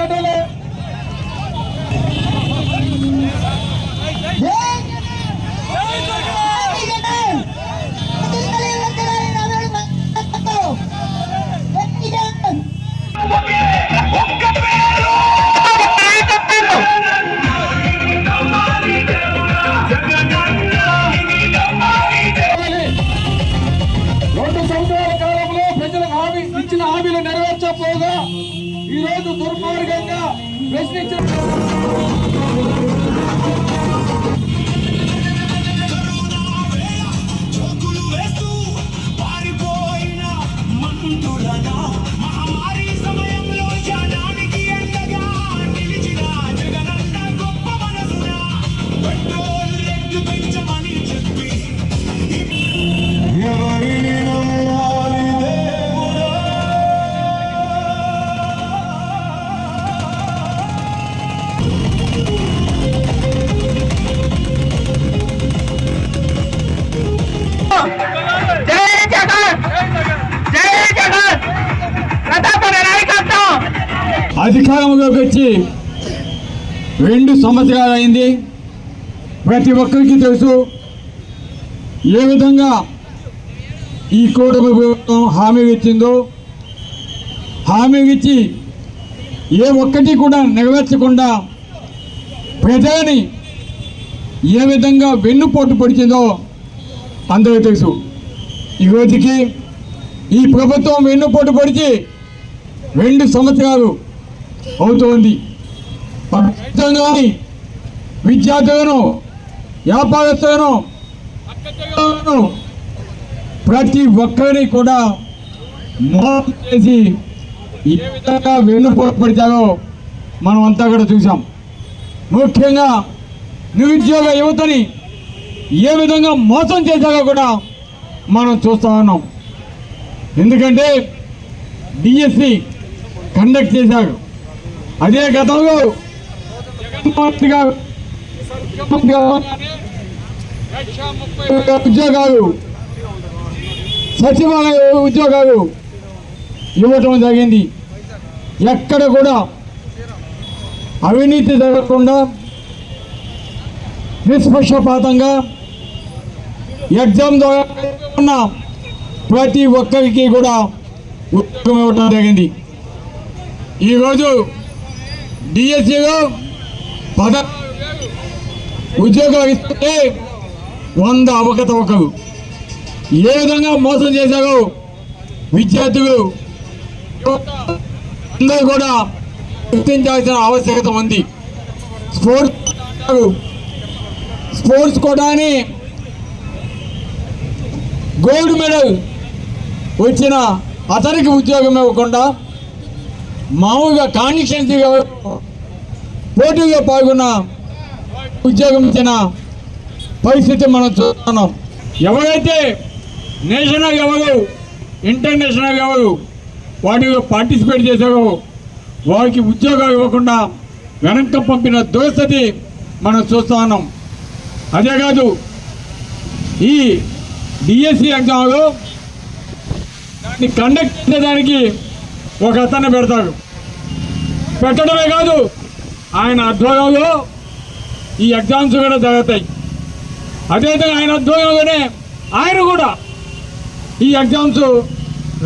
విద్యార్థులు ఇచ్చిన హామీలు నెరవేర్చకపోగా ఈ రోజు దుర్మార్గంగా ప్రశ్నించిన అధికారంలోకి వచ్చి 2 సంవత్సరాలు అయింది. ప్రతి ఒక్కరికి తెలుసు ఏ విధంగా ఈ కూటమి ప్రభుత్వం హామీ ఇచ్చిందో. హామీ ఇచ్చి ఏ ఒక్కటి కూడా నెరవేర్చకుండా ప్రజలని ఏ విధంగా వెన్నుపోటు పొడిచిందో అందరికీ తెలుసు. ఈ రోజుకి ఈ ప్రభుత్వం వెన్నుపోటు పొడిచి 2 సంవత్సరాలు అవుతోంది. విద్యార్థులను, వ్యాపారస్తులను, ప్రతి ఒక్కరిని కూడా మోసం చేసి ఏ విధంగా వెన్నుపోటు పడిచారో మనం అంతా కూడా చూసాం. ముఖ్యంగా నిరుద్యోగ యువతని ఏ విధంగా మోసం చేశారో కూడా మనం చూస్తూ ఉన్నాం. ఎందుకంటే డిఎస్సి కండక్ట్ చేశారు. అదే గతంలో ఉద్యోగాలు, సచివాలయ ఉద్యోగాలు ఇవ్వటం జరిగింది. ఎక్కడ కూడా అవినీతి జరగకుండా నిష్పక్షపాతంగా ఎగ్జామ్ ద్వారా ఉన్న ప్రతి ఒక్కరికి కూడా ఉద్యోగం ఇవ్వటం జరిగింది. ఈరోజు డిఎస్సిలో 16 ఉద్యోగాలు ఇస్తే 100 అవకతవకలు. ఏ విధంగా మోసం చేశారో విద్యార్థులు అందరూ కూడా గుర్తించాల్సిన ఆవశ్యకత ఉంది. స్పోర్ట్స్ కోటాని గోల్డ్ మెడల్ వచ్చిన అతనికి ఉద్యోగం ఇవ్వకుండా మామూలుగా కాన్స్టిట్యుయెన్సీగా పోటీగా పాల్గొన్న ఉద్యోగం ఇచ్చిన పరిస్థితి మనం చూస్తున్నాం. ఎవరైతే నేషనల్ ఎవరు, ఇంటర్నేషనల్ ఎవరు వాటిలో పార్టిసిపేట్ చేశారో వారికి ఉద్యోగాలు ఇవ్వకుండా వెనక్కి పంపిన దుస్థితి మనం చూస్తూ ఉన్నాం. అదే కాదు, ఈ డిఎస్సి ఎగ్జామ్లో దాన్ని కండక్ట్ చేసేదానికి ఒక అతన్ని పెడతాడు. పెట్టడమే కాదు, ఆయన ఆధ్వర్యంలో ఈ ఎగ్జామ్స్ కూడా జరుగుతాయి. అదేవిధంగా ఆయన ఆధ్వర్యంలోనే ఆయన కూడా ఈ ఎగ్జామ్స్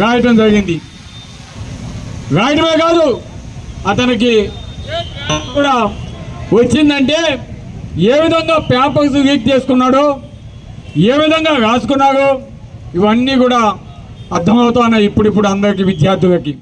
రాయటం జరిగింది. రాయటమే కాదు, అతనికి కూడా వచ్చిందంటే ఏ విధంగా పేపర్స్ లీక్ చేసుకున్నాడో, ఏ విధంగా రాసుకున్నాడో ఇవన్నీ కూడా అర్థమవుతున్నాయి ఇప్పుడు అందరికీ, విద్యార్థులకి.